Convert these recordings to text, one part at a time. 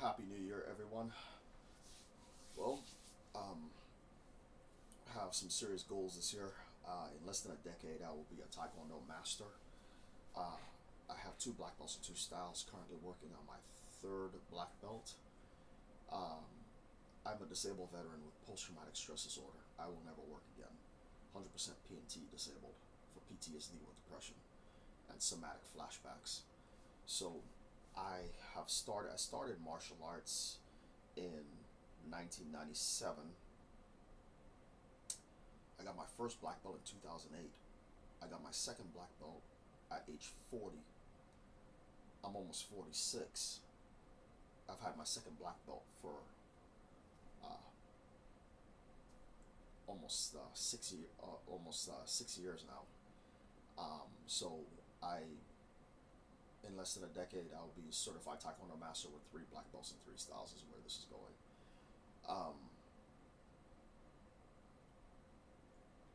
Happy New Year, everyone. Well, um, have some serious goals this year. In less than a decade, I will be a Taekwondo master. Uh, I have two black belts in two styles. Currently working on my third black belt. Um, I'm a disabled veteran with post-traumatic stress disorder. I will never work again. 100% PNT disabled for PTSD with depression and somatic flashbacks. So, I started martial arts in 1997. I got my first black belt in 2008. I got my second black belt at age 40. I'm almost 46. I've had my second black belt for uh, almost 6 years now. So I, in less than a decade, I'll be certified Taekwondo master with three black belts and three styles. Is where this is going. Um,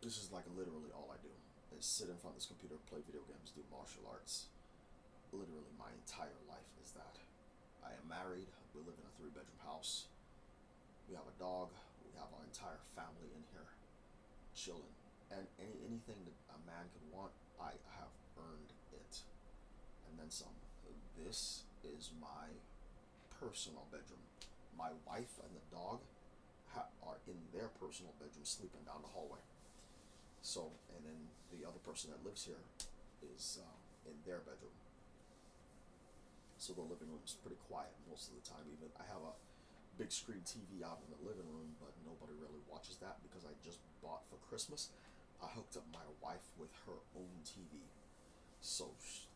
this is like literally all I do is sit in front of this computer, play video games, do martial arts. Literally my entire life is that. I am married. We live in a three-bedroom house. We have a dog. We have our entire family in here, chilling. And anything that a man could want, I have earned it, and then some. This is my personal bedroom. My wife and the dog are in their personal bedroom, sleeping down the hallway. So, and then the other person that lives here is in their bedroom. So the living room is pretty quiet most of the time. Even I have a big screen TV out in the living room, but nobody really watches that because I just bought for Christmas. I hooked up my wife with her own TV. So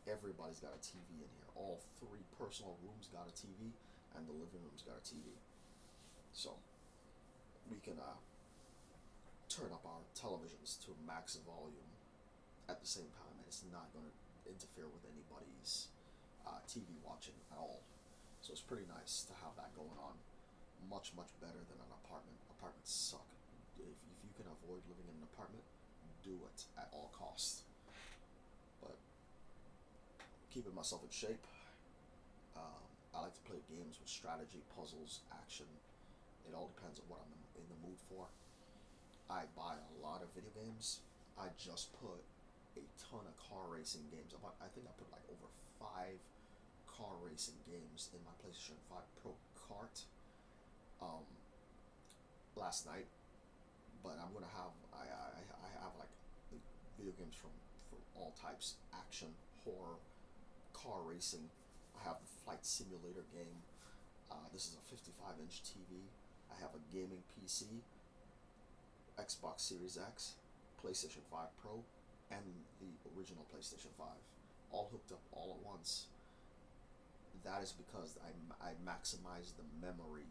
everybody's got a TV in here. All three personal rooms got a TV, and the living room's got a TV. So we can turn up our televisions to max volume at the same time, and it's not going to interfere with anybody's TV watching at all. So it's pretty nice to have that going on. Much, much better than an apartment. Apartments suck. If you can avoid living in an apartment, do it at all costs. But keeping myself in shape. I like to play games with strategy, puzzles, action. It all depends on what I'm in the mood for. I buy a lot of video games. I just put a ton of car racing games. I think I put like over 5 car racing games in my PlayStation 5 Pro Kart um, last night. But I'm gonna have I have like video games from all types: action, horror, car racing. I have the flight simulator game. This is a 55-inch TV. I have a gaming PC, Xbox Series X, PlayStation 5 Pro, and the original PlayStation 5, all hooked up all at once. That is because I maximize the memory,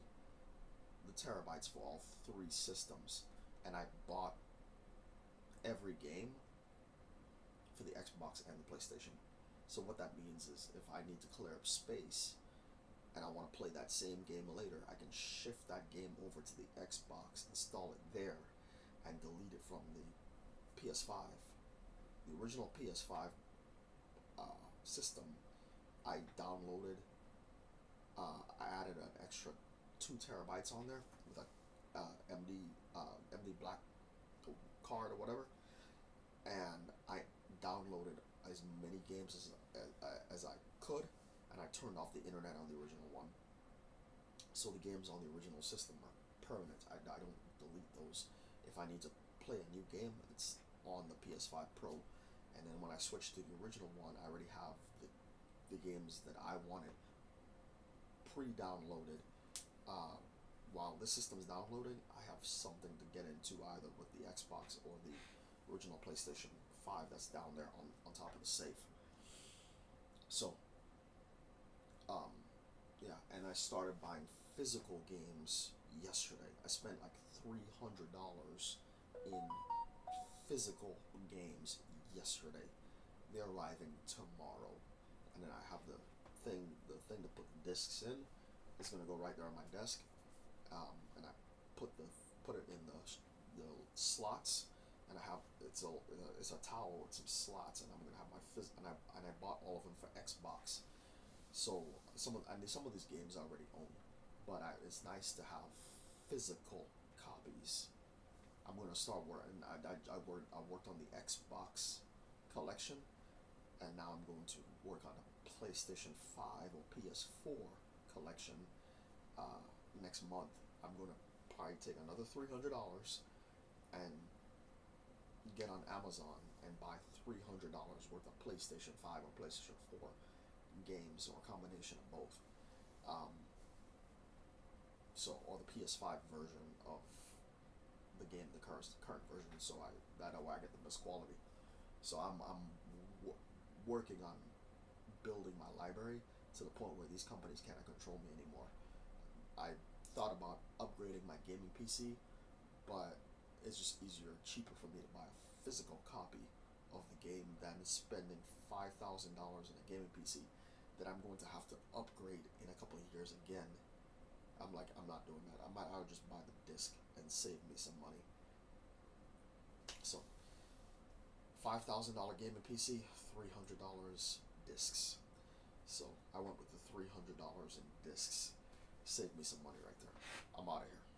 the terabytes for all three systems, and I bought every game for the Xbox and the PlayStation. So what that means is if I need to clear up space and I want to play that same game later, I can shift that game over to the Xbox, install it there, and delete it from the PS5. The original PS5 system, I downloaded. I added an extra 2 terabytes on there with a MD Black card or whatever, and I downloaded as many games as I could, and I turned off the internet on the original one. So the games on the original system are permanent. I don't delete those. If I need to play a new game, it's on the PS5 Pro, and then when I switch to the original one, I already have the games that I wanted pre-downloaded. Uh, while this system's downloading, I have something to get into either with the Xbox or the original PlayStation 5 that's down there on top of the safe. So, um, yeah, and I started buying physical games yesterday. I spent like $300 in physical games yesterday. They're arriving tomorrow, and then I have the thing to put the discs in. It's gonna go right there on my desk, and I put it in the slots, and I have it's a towel with some slots, and I'm gonna have and I bought all of them for Xbox. So some of these games I already own. but it's nice to have physical copies. I'm gonna start working. I worked on the Xbox collection, and now I'm going to work on a PlayStation 5 or PS4 collection next month. I'm gonna probably take another $300 and get on Amazon and buy $300 worth of PlayStation 5 or PlayStation 4 games, or a combination of both. Um, or the PS5 version of the game, the current version, so that way I get the best quality. So I'm working on building my library to the point where these companies cannot control me anymore. I thought about upgrading my gaming PC, but it's just easier, cheaper for me to buy a physical copy of the game than spending $5,000 in a gaming PC that I'm going to have to upgrade in a couple of years again. I'm not doing that. I'll just buy the disc and save me some money. So, $5,000 gaming PC, $300 discs. So I went with the $300 in discs. Saved me some money right there. I'm out of here.